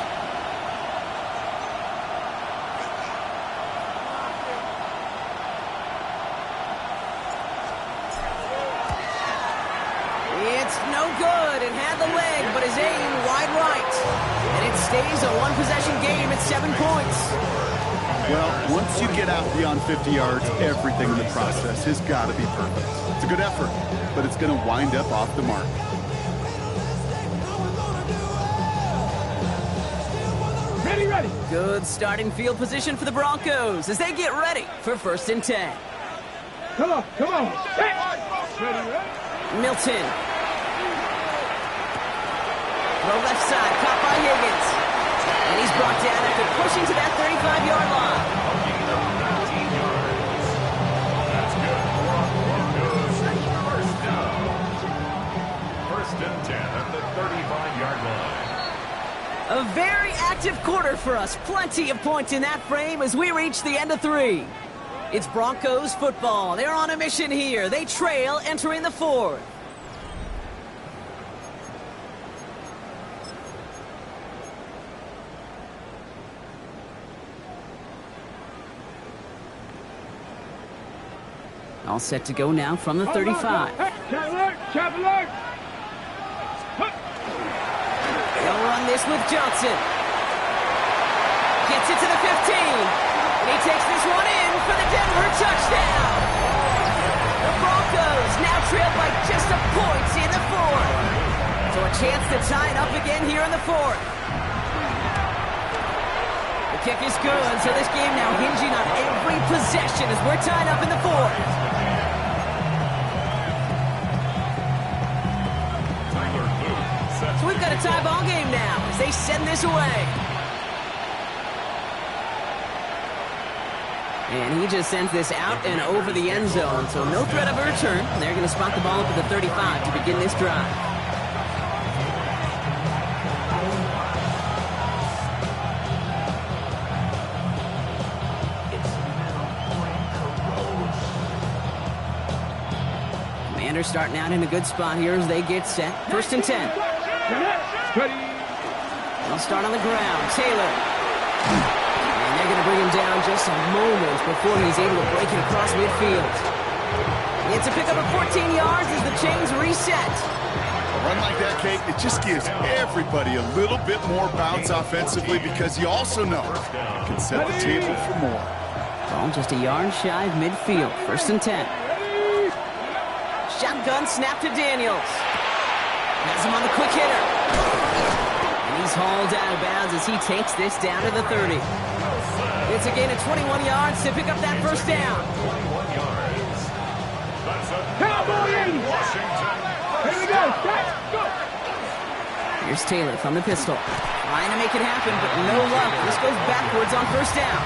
It's no good. It had the leg, but his aim wide right. And it stays a one-possession game at 7 points. Well, once you get out beyond 50 yards, everything in the process has got to be perfect. It's a good effort, but it's going to wind up off the mark. Ready. Good starting field position for the Broncos as they get ready for 1st and 10. Come on. Hey. Ready. Milton. Throw left side, caught by Higgins. And he's brought down after pushing to that 35-yard line. That's good. Broncos, first down. 1st and 10 at the 35-yard line. A very active quarter for us. Plenty of points in that frame as we reach the end of 3. It's Broncos football. They're on a mission here. They trail entering the 4th. All set to go now from the 35. Chop alert. They'll run this with Johnson. Gets it to the 15. And he takes this one in for the Denver touchdown. The Broncos now trail by just a point in the 4th. So a chance to tie it up again here in the 4th. The kick is good, so this game now hinging on every possession as we're tied up in the 4th. So we've got a tie ball game now as they send this away. And he just sends this out and over the end zone, so no threat of a return. They're going to spot the ball up at the 35 to begin this drive. Commanders starting out in a good spot here as they get set. 1st and 10. They'll start on the ground. Taylor. And they're going to bring him down just a moment before he's able to break it across midfield. It's a pickup of 14 yards as the chains reset. A run like that, Kate, it just gives everybody a little bit more bounce offensively because you also know it can set the table for more. Ball just a yard shy of midfield. 1st and 10. Shotgun snap to Daniels. Has him on the quick hitter. And he's hauled out of bounds as he takes this down to the 30. It's a gain of 21 yards to pick up that 1st down. 21 yards. That's a Cowboys! Washington. Here we go. Go. Here's Taylor from the pistol. Trying to make it happen, but no luck. This goes backwards on first down.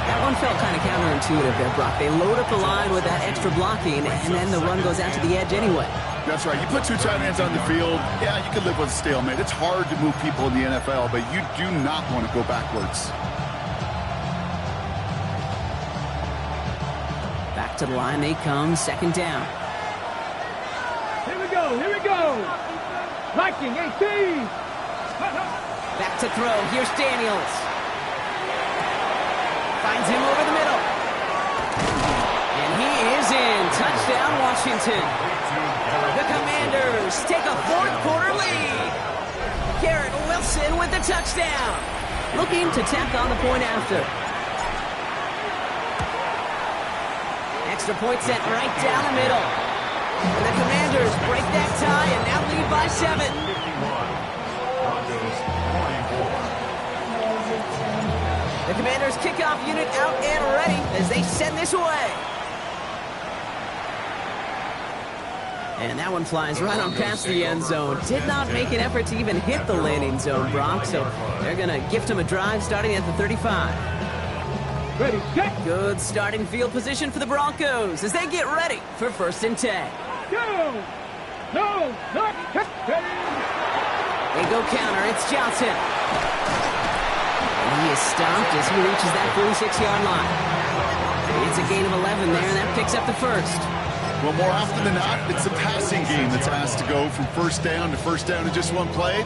That one felt kind of counterintuitive there, Brock. They load up the line with that extra blocking, and then the run goes out to the edge anyway. That's right. You put two tight ends on the field, yeah, you can live with a stalemate. It's hard to move people in the NFL, but you do not want to go backwards. Back to the line they come, second down. Here we go, here we go. Viking 18. Back to throw. Here's Daniels. Finds him over the middle. And he is in. Touchdown, Washington. The Commanders take a fourth quarter lead. Garrett Wilson with the touchdown. Looking to tack on the point after. Extra point sent right down the middle. And the Commanders break that tie and now lead by 7. The Commanders kickoff unit out and ready as they send this away. And that one flies right on past the end zone. Did not make an effort to even hit the landing zone, Brock. So they're going to gift him a drive starting at the 35. Ready, set. Good starting field position for the Broncos as they get ready for 1st and 10. Go. No, not ready. They go counter. It's Johnson. And he is stopped as he reaches that 46-yard line. It's a gain of 11 there, and that picks up the first. Well, more often than not, it's the passing game that's asked to go from first down in just one play.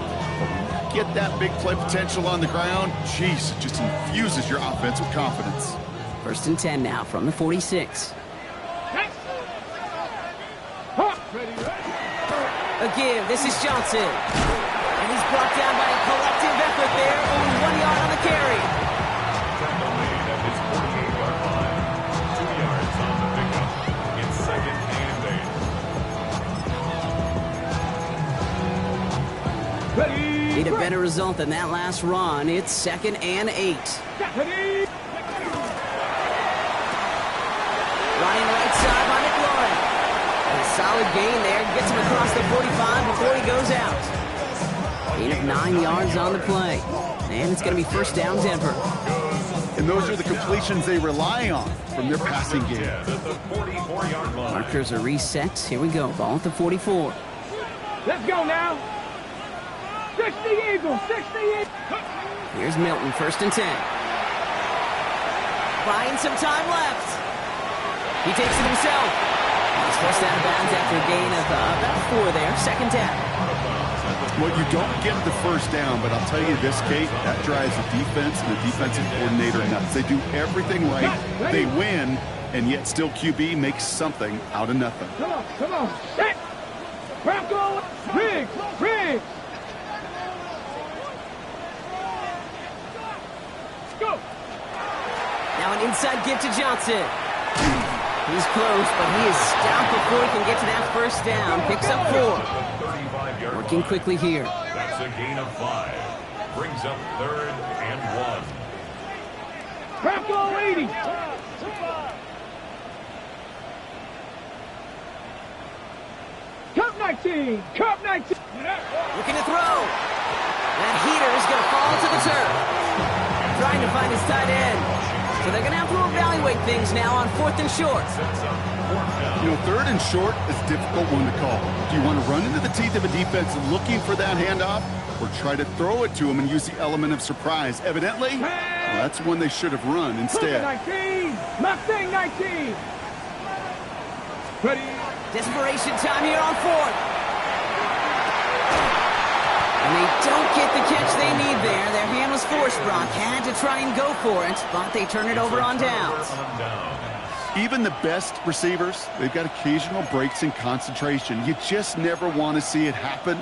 Get that big play potential on the ground. Jeez, it just infuses your offense with confidence. 1st and 10 now from the 46. A give. This is Johnson. And he's brought down by a collective effort there. Only 1 yard on the carry. Tackle made at his 48-yard line. 2 yards on the pickup. It's 2nd and 8. Ready. Need a better result than that last run. It's 2nd and 8. Ready. Running right side by McLaurin. And a solid gain there. Gets him across the 45 before he goes out. Gain of 9 yards on the play. And it's going to be 1st down Denver. And those are the completions they rely on from their passing game. Markers are reset. Here we go. Ball at the 44. Let's go now. 60 Eagles, 60 Eagles. Here's Milton, 1st and 10. Buying some time left. He takes it himself. He's forced out of bounds after a gain of about 4 there. 2nd down. Well, you don't get the first down, but I'll tell you this, Kate, that drives the defense and the defensive coordinator nuts. They do everything right. They win, and yet still QB makes something out of nothing. Come on, set. Broncos, Riggs. Go. Now an inside give to Johnson. He's close, but he is stopped before he can get to that 1st down. Picks up 4. Working quickly here. That's a gain of 5. Brings up 3rd and 1. Bronco 80. Cup 19. Looking to throw. That heater is going to fall to the turf. Trying to find his tight end. So they're going to have to evaluate things now on 4th and short. You know, 3rd and short is a difficult one to call. Do you want to run into the teeth of a defense looking for that handoff, or try to throw it to him and use the element of surprise? Evidently, well, that's one they should have run instead. 19. Mustang 19. Ready. Desperation time here on 4th. And they don't get the catch they need there. Their hand was forced, Brock. Had to try and go for it, but they turn it over on downs. Even the best receivers, they've got occasional breaks in concentration. You just never want to see it happen.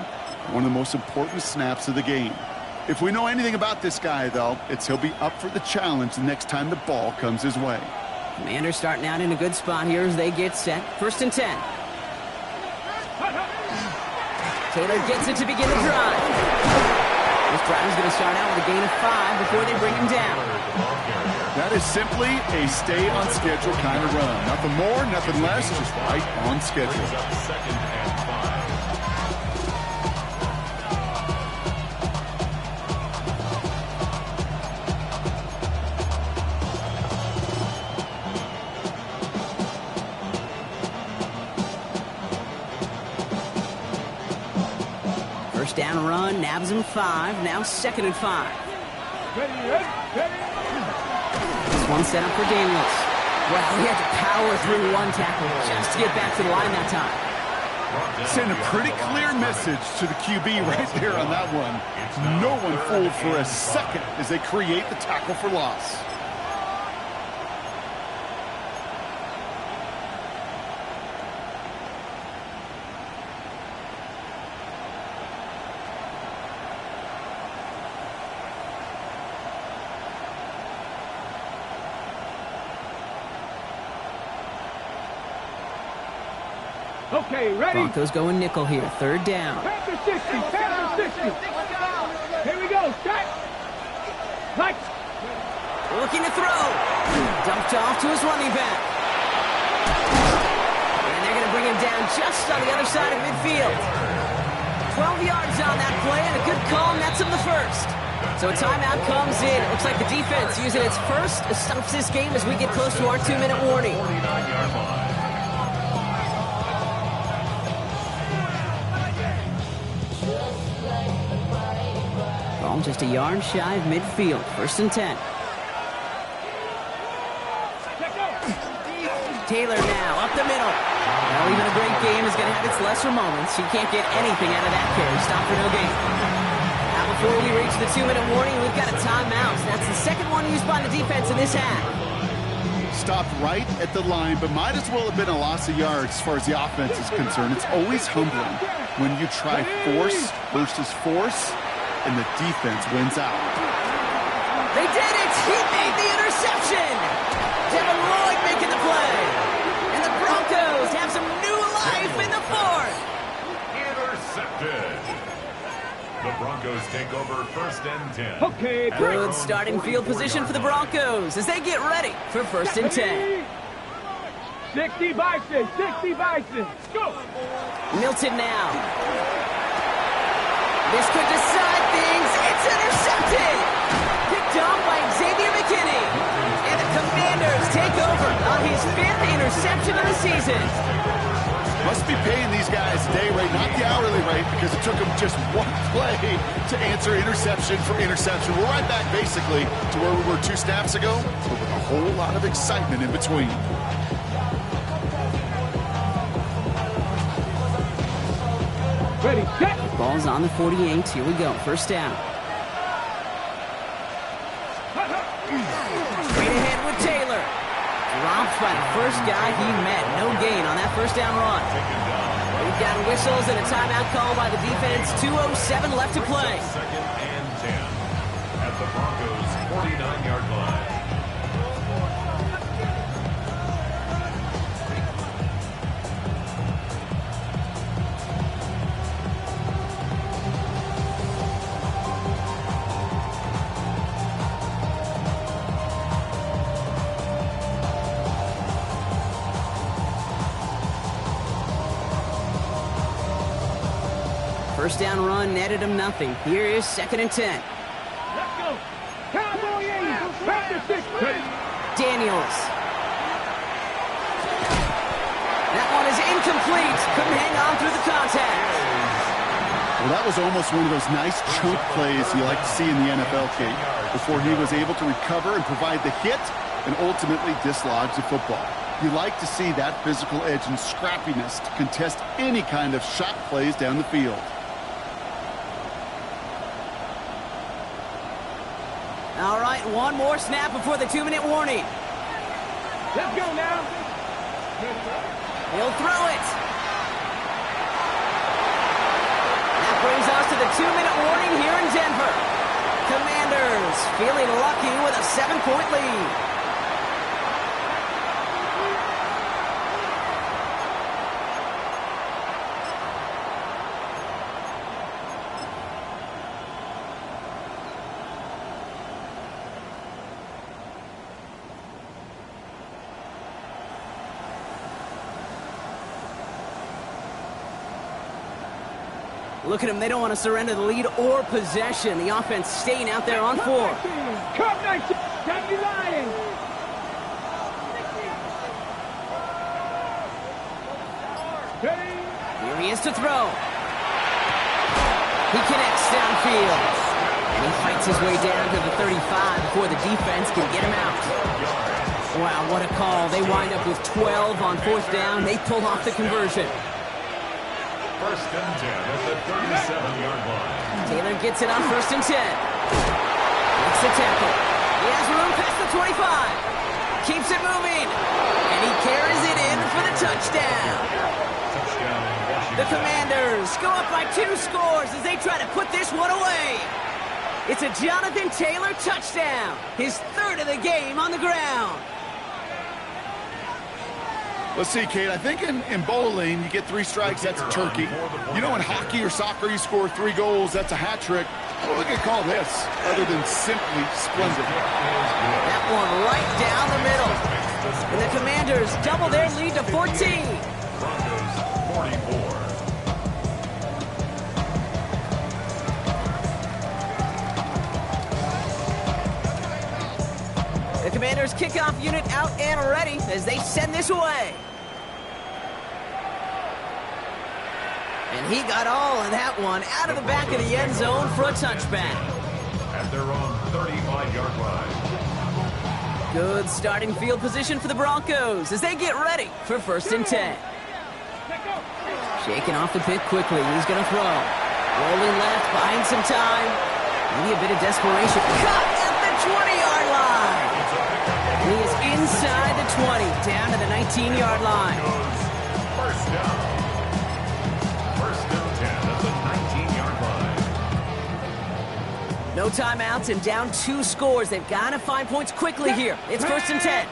One of the most important snaps of the game. If we know anything about this guy, though, it's he'll be up for the challenge the next time the ball comes his way. Commanders starting out in a good spot here as they get set. 1st and 10. Taylor gets it to begin the drive. This drive is going to start out with a gain of 5 before they bring him down. That is simply a stay-on-schedule kind of run. Nothing more, nothing less, just right on schedule. First down run, nabs him 5, now 2nd and 5. Ready, ready, ready. This one set up for Daniels. Well, he had to power through one tackle just to get back to the line that time. Send a pretty clear message to the QB right there on that one. No one fooled for a second as they create the tackle for loss. Okay, ready? Broncos going nickel here, 3rd down. Panther 60, Panther 60. Here we go, start. Right. Looking to throw. Dumped off to his running back. And they're going to bring him down just on the other side of midfield. 12 yards on that play, and a good call nets him the first. So a timeout comes in. It looks like the defense using its first stops this game as we get close to our 2-minute warning. 49-yard line. Ball just a yard shy of midfield. 1st and 10. Taylor now up the middle. Well, even a great game is going to have its lesser moments. He can't get anything out of that carry. Stop for no gain. Now before we reach the 2-minute warning, we've got a timeout. That's the second one used by the defense in this half. Stopped right at the line, but might as well have been a loss of yards as far as the offense is concerned. It's always humbling when you try force versus force, and the defense wins out. They did it! He made the interception! Devin Lloyd making the play. And the Broncos have some new life in the 4th. Intercepted. The Broncos take over 1st and 10. Okay, Good starting field position for the Broncos as they get ready for 1st and 10. 60 Bison, 60 Bison. Go! Milton now. This could decide things. It's intercepted. Picked off by Xavier McKinney. And the Commanders take over on his 5th interception of the season. Must be paying these guys day rate, not the hourly rate, because it took them just one play to answer interception for interception. We're right back basically to where we were 2 snaps ago, but with a whole lot of excitement in between. Ready, set. Ball's on the 48. Here we go. 1st down. Straight ahead with Taylor. Dropped by the first guy he met. No gain on that 1st down run. We've got whistles and a timeout call by the defense. 2:07 left to play. 2nd and 10 at the Broncos 49-yard line. First down run netted him nothing. Here is 2nd and 10. Let's go. Cowboy Eagles, Panther 6. Daniels. That one is incomplete. Couldn't hang on through the contact. Well, that was almost one of those nice chunk plays you like to see in the NFL, Kate, before he was able to recover and provide the hit and ultimately dislodge the football. You like to see that physical edge and scrappiness to contest any kind of shot plays down the field. All right, one more snap before the 2-minute warning. Let's go now. He'll throw it. That brings us to the 2-minute warning here in Denver. Commanders feeling lucky with a 7-point lead. Look at them. They don't want to surrender the lead or possession. The offense staying out there on 4. Come 19. Got me lying. Here he is to throw. He connects downfield. And he fights his way down to the 35 before the defense can get him out. Wow, what a call. They wind up with 12 on 4th down. They pull off the conversion. 1st and 10 at the 37-yard line. Taylor gets it on 1st and 10. Makes the tackle. He has room past the 25. Keeps it moving. And he carries it in for the touchdown. The Commanders go up by 2 scores as they try to put this one away. It's a Jonathan Taylor touchdown. His 3rd of the game on the ground. Let's see, Kate, I think in bowling, you get 3 strikes, that's a turkey. You know, in hockey or soccer, you score 3 goals, that's a hat trick. What we could call this, other than simply splendid. That one right down the middle. And the Commanders double their lead to 14. Broncos 44. The Commanders kickoff unit out and ready as they send this away. And he got all of that one out of the back of the end zone for a touchback. At their own 35-yard line. Good starting field position for the Broncos as they get ready for 1st and 10. Shaking off the pit quickly. He's going to throw. Rolling left, buying some time. Maybe a bit of desperation. Cut at the 20-yard line. He is inside the 20, down to the 19-yard line. 1st down. 1st and 10 at the 19-yard line. No timeouts and down 2 scores. They've got to find points quickly here. It's 1st and 10.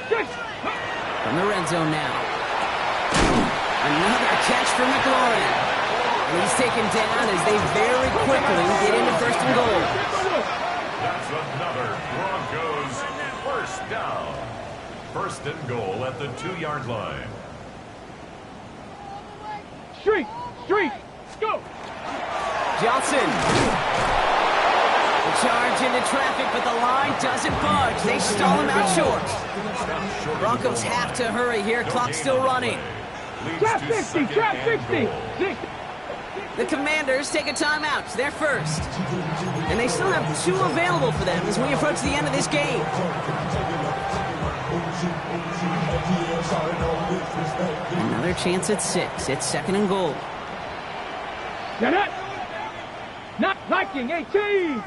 From the red zone now. Another catch for McLaurin. And he's taken down as they very quickly get into 1st and goal. That's another Broncos 1st down. 1st and goal at the 2-yard line. Street, go! Johnson. The charge into traffic, but the line doesn't budge. They stall him out short. Broncos have to hurry here. Clock still running. Trap 60, trap 60! The Commanders take a timeout. They're first. And they still have 2 available for them as we approach the end of this game. Another chance at 6. It's 2nd and goal. Get it! Not liking 18!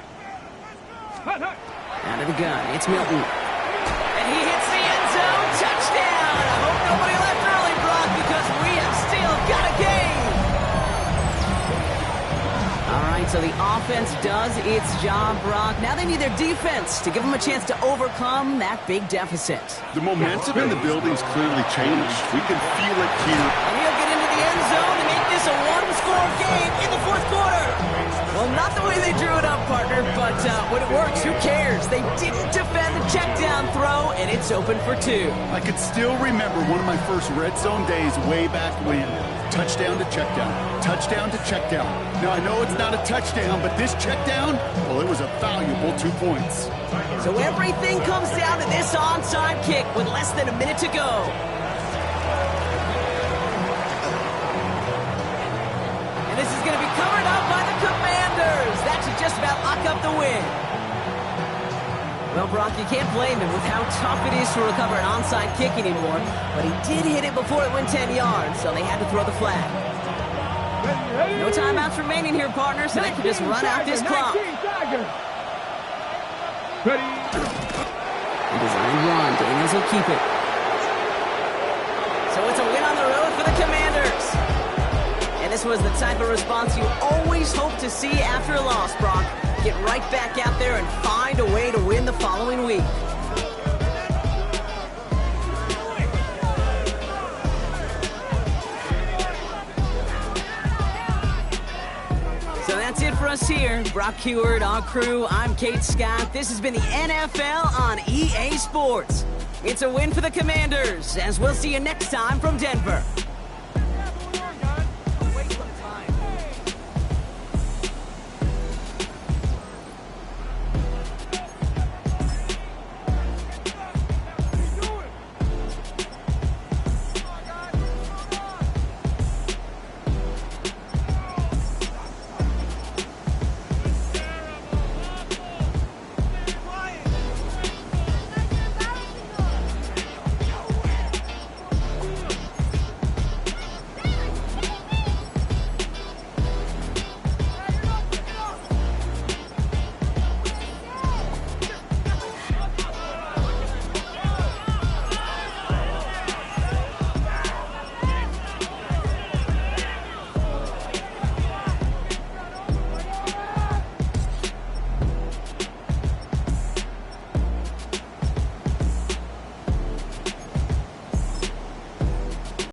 Hut. Out of the gun. It's Milton. And he hits the end zone. Touchdown! I hope nobody left early, Brock, because we have still got a game. All right, so the offense does its job, Brock. Now they need their defense to give them a chance to overcome that big deficit. The momentum in the building's clearly changed. We can feel it here. And he'll get into the end zone to make this a 1-score game in the 4th quarter. Well, not the way they drew it up, partner, but when it works, who cares? They didn't defend the check down throw, and it's open for 2. I could still remember one of my first red zone days way back when. Touchdown to check down. Touchdown to check down. Now, I know it's not a touchdown, but this check down, well, it was a valuable 2 points. So everything comes down to this onside kick with less than a minute to go. And this is going to be covered up by the Commanders. That should just about lock up the win. Well, Brock, you can't blame him with how tough it is to recover an onside kick anymore. But he did hit it before it went 10 yards, so they had to throw the flag. No timeouts remaining here, partner, so they can just run out this clock. Ready? A design run. Daniels will keep it. So it's a win on the road for the Commanders. And this was the type of response you always hope to see after a loss, Brock. Get right back out there and find a way to win the following week. So that's it for us here. Brock Heward, our crew, I'm Kate Scott. This has been the NFL on EA Sports. It's a win for the Commanders, as we'll see you next time from Denver.